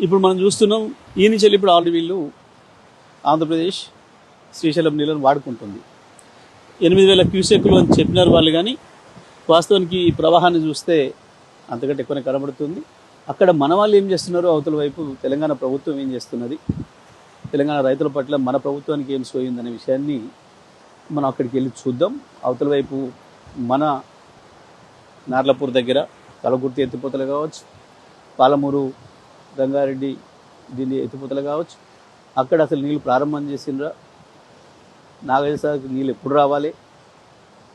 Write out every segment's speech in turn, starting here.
ఇప్పుడు మనం చూస్తున్నాం ఈ నుంచి వెళ్ళి ఇప్పుడు ఆల్రెడీ వీళ్ళు ఆంధ్రప్రదేశ్ శ్రీశైలం నీళ్ళను వాడుకుంటుంది. 8,000 క్యూసెక్లు అని చెప్పినారు వాళ్ళు, కానీ వాస్తవానికి ఈ ప్రవాహాన్ని చూస్తే అంతకంటే ఎక్కువనే కనబడుతుంది. అక్కడ మన వాళ్ళు ఏం చేస్తున్నారో అవతల వైపు తెలంగాణ ప్రభుత్వం ఏం చేస్తున్నది, తెలంగాణ రైతుల పట్ల మన ప్రభుత్వానికి ఏం సోయిందనే విషయాన్ని మనం అక్కడికి వెళ్ళి చూద్దాం. అవతల వైపు మన నార్లపూర్ దగ్గర కలగుర్తి ఎత్తిపోతలు కావచ్చు, పాలమూరు రంగారెడ్డి దీన్ని ఎత్తిపోతలు కావచ్చు, అక్కడ అసలు నీళ్ళు ప్రారంభం చేసిండ్రా, నాగేశ్వరికి నీళ్ళు ఎప్పుడు రావాలి,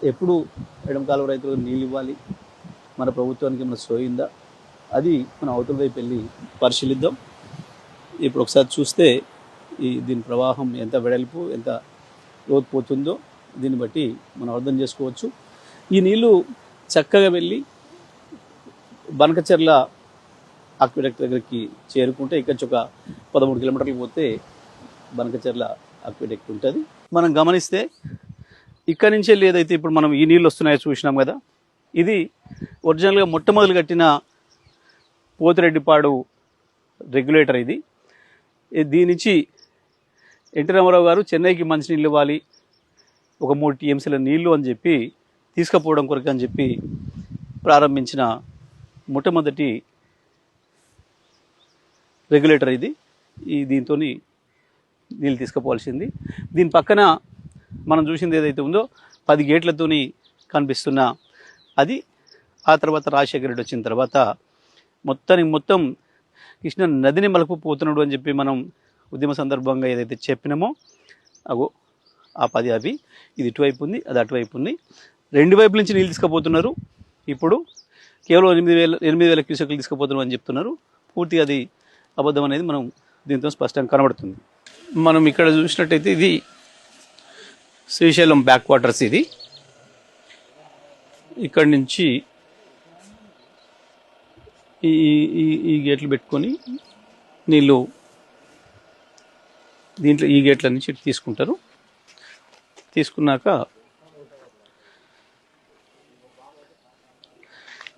ఎప్పుడు ఎడమ కాలువ రైతులకు నీళ్ళు ఇవ్వాలి, మన ప్రభుత్వానికి ఏమైనా సోయిందా, అది మనం అవతల వైపు వెళ్ళి పరిశీలిద్దాం. ఇప్పుడు ఒకసారి చూస్తే దీని ప్రవాహం ఎంత వెడల్పు ఎంత లోతు పోతుందో దీన్ని బట్టి మనం అర్థం చేసుకోవచ్చు. ఈ నీళ్ళు చక్కగా వెళ్ళి బనకచెర్ల అక్విడక్ట్ దగ్గరికి చేరుకుంటే ఇక్కడ నుంచి ఒక 13 కిలోమీటర్లు పోతే బనకచెర్ల అక్విడక్ట్ ఉంటుంది. మనం గమనిస్తే ఇక్కడి నుంచి వెళ్ళి ఏదైతే ఇప్పుడు మనం ఈ నీళ్ళు వస్తున్నాయో చూసినాం కదా, ఇది ఒరిజినల్గా మొట్టమొదలు కట్టిన పోతిరెడ్డిపాడు రెగ్యులేటర్. దీని నుంచి ఎన్టీ రామారావు గారు చెన్నైకి మంచినీళ్ళు ఇవ్వాలి, ఒక 3 టీఎంసీల నీళ్లు అని చెప్పి తీసుకుపోవడం కొరకు అని చెప్పి ప్రారంభించిన మొట్టమొదటి రెగ్యులేటర్ ఇది. దీంతో నీళ్ళు తీసుకుపోవాల్సింది. దీని పక్కన మనం చూసింది ఏదైతే ఉందో 10 గేట్లతోని కనిపిస్తున్న అది. ఆ తర్వాత రాజశేఖర రెడ్డి వచ్చిన తర్వాత మొత్తం కృష్ణ నదిని మలుపుపోతున్నాడు అని చెప్పి మనం ఉద్యమ సందర్భంగా ఏదైతే చెప్పినామో అగో ఆ 10 అవి, ఇది ఇటువైపు ఉంది, అది అటువైపు ఉంది. 2 వైపుల నుంచి నీళ్ళు తీసుకుపోతున్నారు. ఇప్పుడు కేవలం 8,000 క్యూసెక్లు తీసుకుపోతున్నాం అని చెప్తున్నారు. పూర్తిగా అది అబద్ధం అనేది మనం దీంతో స్పష్టంగా కనబడుతుంది. మనం ఇక్కడ చూసినట్టయితే ఇది శ్రీశైలం బ్యాక్ వాటర్స్. ఇది ఇక్కడి నుంచి ఈ గేట్లు పెట్టుకొని నీళ్ళు దీంట్లో ఈ గేట్ల నుంచి తీసుకుంటారు. తీసుకున్నాక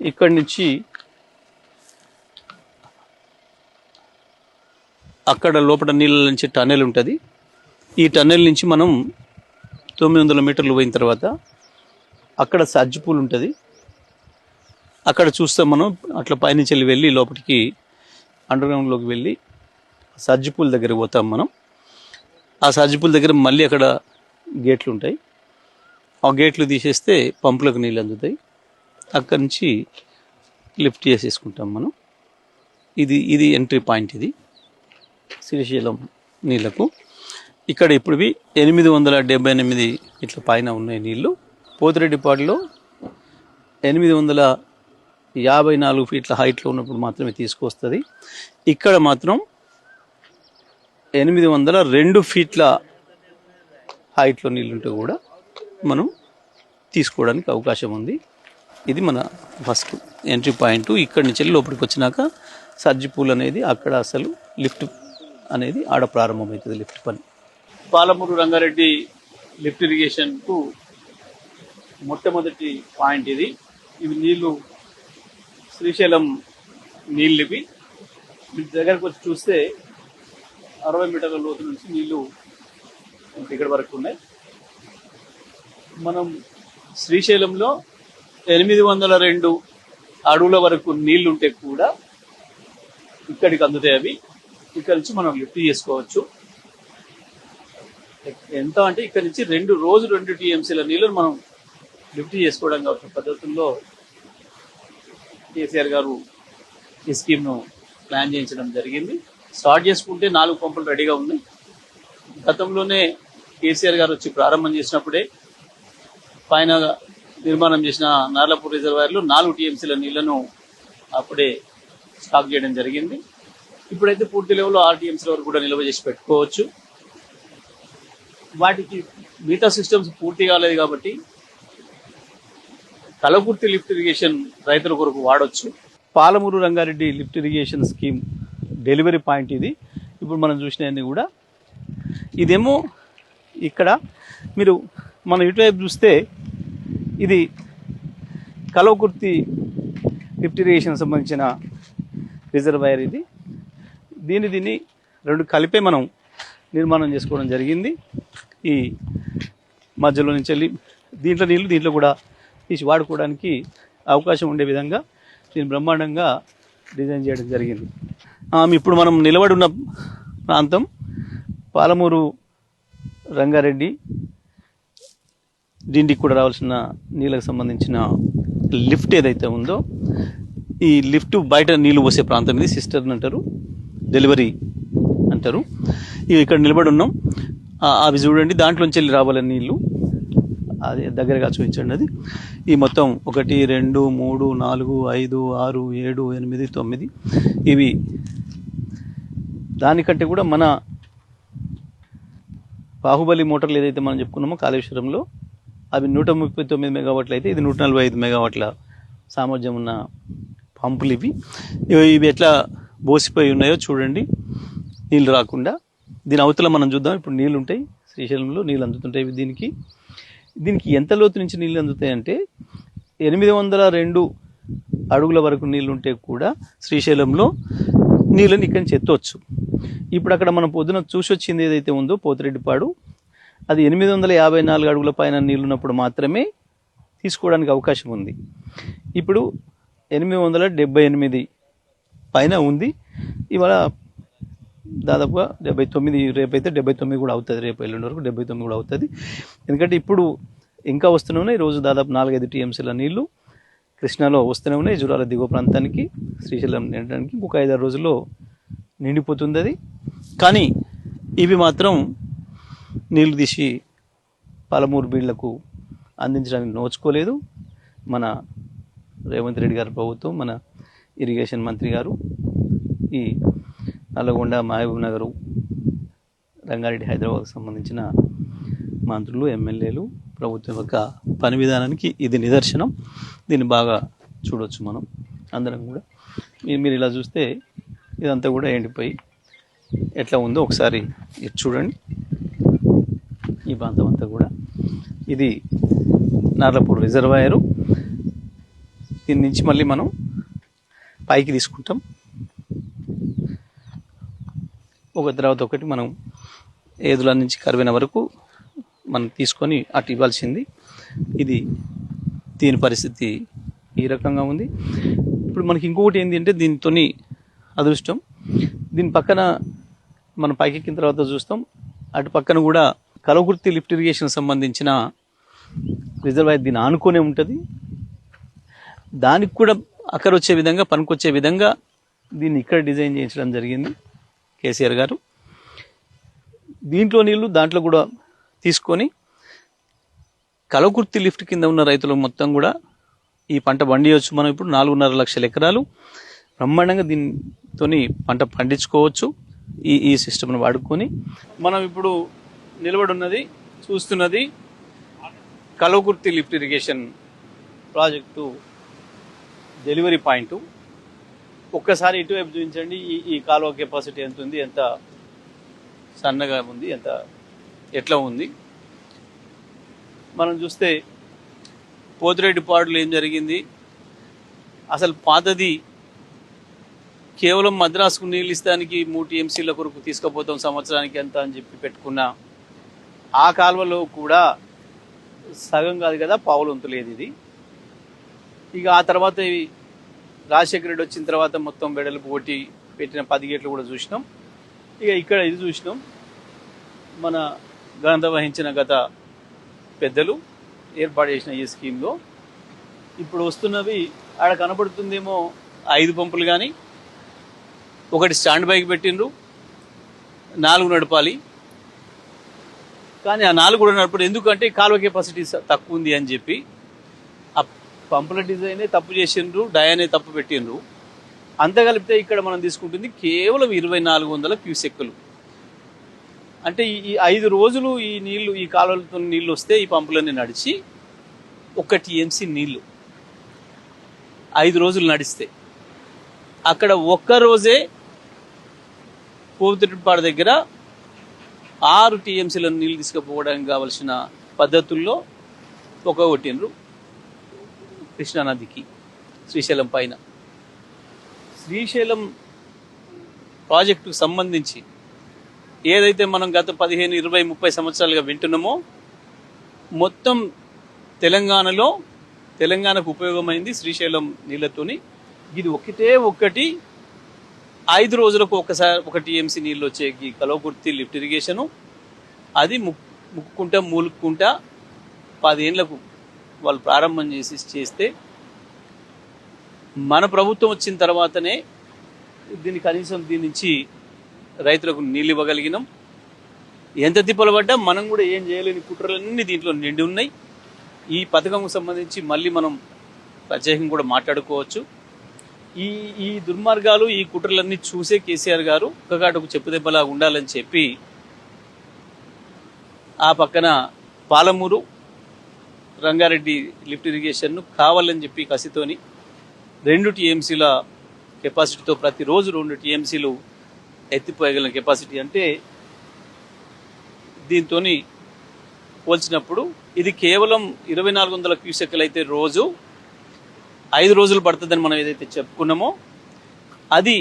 ఇక్కడి నుంచి అక్కడ లోపల నీళ్ళ నుంచి టన్నెల్ ఉంటుంది. ఈ టన్నెల్ నుంచి మనం 900 మీటర్లు పోయిన తర్వాత అక్కడ సజ్జిపూల్ ఉంటుంది. అక్కడ చూస్తాం మనం అట్లా పైనుంచి వెళ్ళి లోపలికి అండర్గ్రౌండ్లోకి వెళ్ళి సజ్జిపూల్ దగ్గర పోతాం మనం. ఆ సజ్జిపూల్ దగ్గర మళ్ళీ అక్కడ గేట్లు ఉంటాయి. ఆ గేట్లు తీసేస్తే పంపులకు నీళ్ళు అందుతాయి. అక్కడి నుంచి లిఫ్ట్ చేసేసుకుంటాం మనం. ఇది ఎంట్రీ పాయింట్. ఇది శ్రీశైలం నీళ్లకు. ఇక్కడ ఇప్పుడు 878 ఇట్లా పైన ఉన్నాయి నీళ్ళు. పోతిరెడ్డిపాడులో 854 ఫీట్ల హైట్లో ఉన్నప్పుడు మాత్రమే తీసుకొస్తుంది. ఇక్కడ మాత్రం 802 ఫీట్ల హైట్లో నీళ్ళుంటే కూడా మనం తీసుకోవడానికి అవకాశం ఉంది. ఇది మన ఫస్ట్ ఎంట్రీ పాయింట్. ఇక్కడి నుంచి లోపలికి వచ్చినాక సజ్జిపూల్ అనేది అక్కడ అసలు లిఫ్ట్ అనేది ఆడ ప్రారంభమవుతుంది, లిఫ్ట్ పని. పాలమూరు రంగారెడ్డి లిఫ్ట్ ఇరిగేషన్కు మొట్టమొదటి పాయింట్ ఇది. ఇవి నీళ్లు శ్రీశైలం నీళ్ళు. ఇవి మీ దగ్గరకు వచ్చి చూస్తే 60 మీటర్ల లోతు నుంచి నీళ్లు ఇక్కడ వరకు ఉన్నాయి. మనం శ్రీశైలంలో 802 అడుగుల వరకు నీళ్లు ఉంటే కూడా ఇక్కడికి అందుతాయి అవి. ఇక్కడ నుంచి మనం లిఫ్ట్ చేసుకోవచ్చు. ఎంత అంటే ఇక్కడ నుంచి 2 టీఎంసీల నీళ్ళను మనం లిఫ్ట్ చేసుకోవడం కావచ్చు పద్ధతుల్లో కేసీఆర్ గారు ఈ స్కీమ్ను ప్లాన్ చేయించడం జరిగింది. స్టార్ట్ చేసుకుంటే 4 పంపులు రెడీగా ఉన్నాయి. గతంలోనే కేసీఆర్ గారు వచ్చి ప్రారంభం చేసినప్పుడే పైన నిర్మాణం చేసిన నార్లపూర్ రిజర్వాయర్లో 4 టీఎంసీల నీళ్లను అప్పుడే స్టాక్ చేయడం జరిగింది. ఇప్పుడైతే పూర్తి లెవెల్లో 6 టీఎంసీల వరకు కూడా నిల్వ చేసి పెట్టుకోవచ్చు. వాటికి మిగతా సిస్టమ్స్ పూర్తి కాలేదు కాబట్టి కలకుర్తి లిఫ్ట్ ఇరిగేషన్ రైతుల కొరకు వాడవచ్చు. Palamuru Rangareddy lift irrigation scheme delivery point ఇది. ఇప్పుడు మనం చూసినవన్నీ కూడా ఇదేమో ఇక్కడ మీరు మన ఇటువైపు చూస్తే ఇది కలవకుర్తి లిఫ్ట్ ఇరిగేషన్ సంబంధించిన రిజర్వాయర్. ఇది దీన్ని రెండు కలిపే మనం నిర్మాణం చేసుకోవడం జరిగింది. ఈ మధ్యలో నుంచి వెళ్ళి దీంట్లో కూడా తీసి వాడుకోవడానికి అవకాశం ఉండే విధంగా దీన్ని బ్రహ్మాండంగా డిజైన్ చేయడం జరిగింది. ఇప్పుడు మనం నిలబడి ఉన్న ప్రాంతం పాలమూరు రంగారెడ్డి డిండికి కూడా రావాల్సిన నీళ్ళకు సంబంధించిన లిఫ్ట్ ఏదైతే ఉందో ఈ లిఫ్ట్ బయట నీళ్లు పోసే ప్రాంతం ఇది సిస్టర్న్ అంటారు, డెలివరీ అంటారు. ఇవి ఇక్కడ నిలబడి ఉన్నాం. అవి చూడండి, దాంట్లోంచి వెళ్ళి రావాలని నీళ్ళు అది దగ్గరగా చూపించండి. అది ఈ మొత్తం 1 2 3 4 5 6 7 8 9 ఇవి దానికంటే కూడా మన బాహుబలి మోటార్లు ఏదైతే మనం చెప్పుకున్నామో కాళేశ్వరంలో అవి 139 మెగావాట్లు అయితే ఇది 145 మెగావాట్ల సామర్థ్యం ఉన్న పంపులు ఇవి ఎట్లా బోసిపోయి ఉన్నాయో చూడండి, నీళ్ళు రాకుండా. దీని అవతల మనం చూద్దాం. ఇప్పుడు నీళ్ళు ఉంటాయి, శ్రీశైలంలో నీళ్ళు అందుతుంటాయి. దీనికి ఎంత లోతు నుంచి నీళ్ళు అందుతాయి అంటే 802 అడుగుల వరకు నీళ్ళు ఉంటే కూడా శ్రీశైలంలో నీళ్ళని ఇక్కడి నుంచి ఎత్తవచ్చు. ఇప్పుడు అక్కడ మనం పొద్దున చూసి వచ్చింది ఏదైతే ఉందో పోతిరెడ్డిపాడు, అది 854 అడుగుల పైన నీళ్ళు ఉన్నప్పుడు మాత్రమే తీసుకోవడానికి అవకాశం ఉంది. ఇప్పుడు 878 పైన ఉంది. ఇవాళ దాదాపుగా 79, రేపైతే 79 కూడా అవుతుంది, రేపు ఎల్లుండి వరకు 79 కూడా అవుతుంది. ఎందుకంటే ఇప్పుడు ఇంకా వస్తూనే ఉన్నాయి. రోజు దాదాపు 4-5 టీఎంసీల నీళ్లు కృష్ణాలో వస్తూనే ఉన్నాయి. జూరాల దిగువ ప్రాంతానికి శ్రీశైలం నిండడానికి ఇంకొక 5-6 రోజుల్లో నిండిపోతుంది అది. కానీ ఇవి మాత్రం నీళ్లు తీసి పాలమూరు బీళ్లకు అందించడానికి నోచుకోలేదు మన రేవంత్ రెడ్డి గారి ప్రభుత్వం, మన ఇరిగేషన్ మంత్రి గారు. ఈ నల్లగొండ, మహబూబ్ నగరు, రంగారెడ్డి, హైదరాబాద్కు సంబంధించిన మంత్రులు, ఎమ్మెల్యేలు, ప్రభుత్వం యొక్క పని విధానానికి ఇది నిదర్శనం. దీన్ని బాగా చూడవచ్చు మనం అందరం కూడా. మీరు ఇలా చూస్తే ఇదంతా కూడా ఎండిపోయి ఎట్లా ఉందో ఒకసారి ఇది చూడండి. ఈ ప్రాంతం అంతా కూడా ఇది నార్లపూర్ రిజర్వాయరు. దీని నుంచి మళ్ళీ మనం పైకి తీసుకుంటాం. ఒక తర్వాత ఒకటి మనం ఏదుల నుంచి కరివెన వరకు మనం తీసుకొని అటు ఇవ్వాల్సింది. దీని పరిస్థితి ఈ రకంగా ఉంది. ఇప్పుడు మనకి ఇంకొకటి ఏంటి అంటే దీంతో అదృష్టం, దీని పక్కన మనం పైకి ఎక్కిన తర్వాత చూస్తాం, అటు పక్కన కూడా కలవకుర్తి లిఫ్ట్ ఇరిగేషన్ సంబంధించిన రిజర్వాయర్ దీన్ని ఆనుకునే ఉంటుంది. దానికి కూడా అక్కర వచ్చే విధంగా, పనికొచ్చే విధంగా దీన్ని ఇక్కడ డిజైన్ చేయించడం జరిగింది కేసీఆర్ గారు. దీంట్లో నీళ్లు దాంట్లో కూడా తీసుకొని కలవకుర్తి లిఫ్ట్ కింద ఉన్న రైతులు మొత్తం కూడా ఈ పంట పండియవచ్చు. మనం ఇప్పుడు 4.5 లక్షల ఎకరాలు బ్రహ్మాండంగా దీంతో పంట పండించుకోవచ్చు. ఈ సిస్టమ్ను వాడుకొని మనం ఇప్పుడు నిలబడి చూస్తున్నది Kalwakurthy lift irrigation project delivery point. ఒక్కసారి ఇటువైపు చూపించండి. ఈ కాలువ కెపాసిటీ ఎంత ఉంది, ఎంత సన్నగా ఉంది, ఎట్లా ఉంది. మనం చూస్తే పోతిరెడ్డిపాడులో ఏం జరిగింది, అసలు పాతది కేవలం మద్రాసుకు నీళ్ళు ఇస్తానికి 3 టీఎంసీల కొరకు తీసుకుపోతాం సంవత్సరానికి ఎంత అని చెప్పి పెట్టుకున్న ఆ కాలువలో కూడా సగం కాదు కదా, పావులొంతు లేదు ఇది. ఇక ఆ తర్వాత రాజశేఖర రెడ్డి వచ్చిన తర్వాత మొత్తం వెడల్పు కొట్టి పెట్టిన 10 గేట్లు కూడా చూసినాం. ఇక ఇక్కడ ఇది చూసినాం. మన ఘనత వహించిన గత పెద్దలు ఏర్పాటు చేసిన ఈ స్కీమ్లో ఇప్పుడు వస్తున్నవి ఆడ కనబడుతుందేమో 5 పంపులు, కానీ ఒకటి స్టాండ్ బైకి పెట్టిండ్రు, 4 నడపాలి. కానీ ఆ 4 కూడా నడపడు. ఎందుకంటే కాలువ కెపాసిటీ తక్కువ ఉంది అని చెప్పి ఆ పంపుల డిజైనే తప్పు చేసిండ్రు, డయానే తప్పు పెట్టిండ్రు. అంత కలిపితే ఇక్కడ మనం తీసుకుంటుంది కేవలం 2400 క్యూసెక్కులు. అంటే ఈ 5 రోజులు ఈ కాలువలతో నీళ్ళు వస్తే ఈ పంపులన్నీ నడిచి 1 టీఎంసీ నీళ్ళు 5 రోజులు నడిస్తే, అక్కడ ఒక్క రోజే పోతిరెడ్డిపాడు దగ్గర 6 టీఎంసీల నీళ్ళు తీసుకుపోవడానికి కావలసిన పద్ధతుల్లో కొట్టిండ్రు కృష్ణానదికి, శ్రీశైలం పైన. శ్రీశైలం ప్రాజెక్టుకు సంబంధించి ఏదైతే మనం గత 15, 20, 30 సంవత్సరాలుగా వింటున్నామో మొత్తం తెలంగాణకు ఉపయోగమైంది శ్రీశైలం నీళ్ళతోని. ఇది ఒక్కటి 5 రోజులకు ఒక టీఎంసీ నీళ్ళు వచ్చే ఈ కల్వకుర్తి లిఫ్ట్ ఇరిగేషను, అది ముక్కుంట మూలుక్కుంట 10 ఏళ్లకు వాళ్ళు ప్రారంభం చేస్తే మన ప్రభుత్వం వచ్చిన తర్వాతనే కనీసం దీని నుంచి రైతులకు నీళ్ళు ఇవ్వగలిగినాం. ఎంత తిప్పలు పడ్డా మనం కూడా ఏం చేయలేని కుట్రలన్నీ దీంట్లో నిండి ఉన్నాయి. ఈ పథకంకు సంబంధించి మళ్ళీ మనం ప్రత్యేకంగా కూడా మాట్లాడుకోవచ్చు. ఈ దుర్మార్గాలు, ఈ కుట్రలన్నీ చూసే కేసీఆర్ గారు ఒక్కగాటకు చెప్పుదెబ్బలా ఉండాలని చెప్పి ఆ పక్కన పాలమూరు రంగారెడ్డి లిఫ్ట్ ఇరిగేషన్ను కావాలని చెప్పి కసితోని 2 టీఎంసీల కెపాసిటీతో ప్రతిరోజు 2 టీఎంసీలు ఎత్తిపోయగల కెపాసిటీ అంటే దీంతో పోల్చినప్పుడు ఇది కేవలం 2400 క్యూసెక్లు అయితే రోజు 5 రోజులు పడుతుందని మనం ఏదైతే చెప్పుకున్నామో అది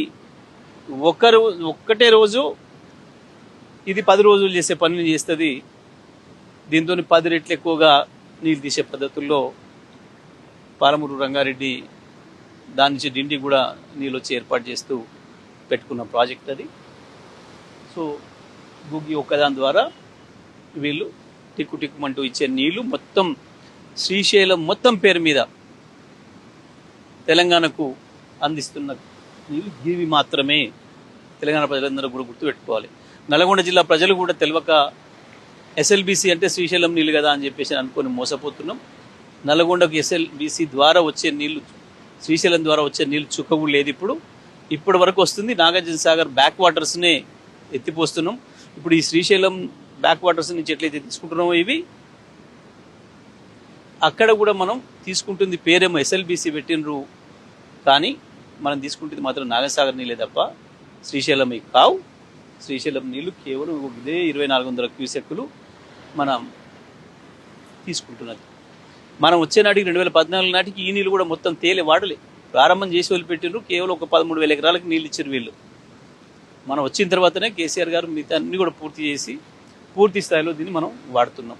ఒక్కటే రోజు ఇది 10 రోజులు చేసే పనిని చేస్తుంది. దీంతో 10 రెట్లు ఎక్కువగా నీళ్ళు తీసే పద్ధతుల్లో పాలమూరు రంగారెడ్డి దాని నుంచి డిండి కూడా నీళ్ళు వచ్చి ఏర్పాటు చేస్తూ పెట్టుకున్న ప్రాజెక్ట్ అది. సో భూగి ఒక్కదాని ద్వారా వీళ్ళు టిక్కుమంటూ ఇచ్చే నీళ్లు మొత్తం శ్రీశైలం మొత్తం పేరు మీద తెలంగాణకు అందిస్తున్న నీళ్ళు ఇవి మాత్రమే. తెలంగాణ ప్రజలందరూ కూడా గుర్తుపెట్టుకోవాలి. నల్గొండ జిల్లా ప్రజలు కూడా తెలియక ఎస్ఎల్బీసీ అంటే శ్రీశైలం నీళ్ళు కదా అని చెప్పేసి అనుకొని మోసపోతున్నాం. నల్గొండకు ఎస్ఎల్బీసీ ద్వారా వచ్చే నీళ్లు, శ్రీశైలం ద్వారా వచ్చే నీళ్ళు చుక్కవు లేదు. ఇప్పటి వరకు వస్తుంది. నాగార్జున సాగర్ బ్యాక్ వాటర్స్నే ఎత్తిపోస్తున్నాం. ఇప్పుడు ఈ శ్రీశైలం బ్యాక్ వాటర్స్ నుంచి ఎట్లయితే తీసుకుంటున్నామో ఇవి అక్కడ కూడా మనం తీసుకుంటుంది పేరేమో ఎస్ఎల్బీసీ పెట్టినరు, కానీ మనం తీసుకుంటుంది మాత్రం నాగసాగర్ నీళ్ళే తప్ప శ్రీశైలం కావు. శ్రీశైలం నీళ్లు కేవలం ఇదే 2400 క్యూసెక్కులు మనం తీసుకుంటున్నది. మనం వచ్చే నాటికి 2014 నాటికి ఈ నీళ్ళు కూడా మొత్తం తేలి వాడలే, ప్రారంభం చేసి వదిలిపెట్టినారు. కేవలం ఒక 13,000 ఎకరాలకు నీళ్ళు ఇచ్చారు వీళ్ళు. మనం వచ్చిన తర్వాతనే కేసీఆర్ గారు మిగతా అన్ని కూడా పూర్తి స్థాయిలో దీన్ని మనం వాడుతున్నాం.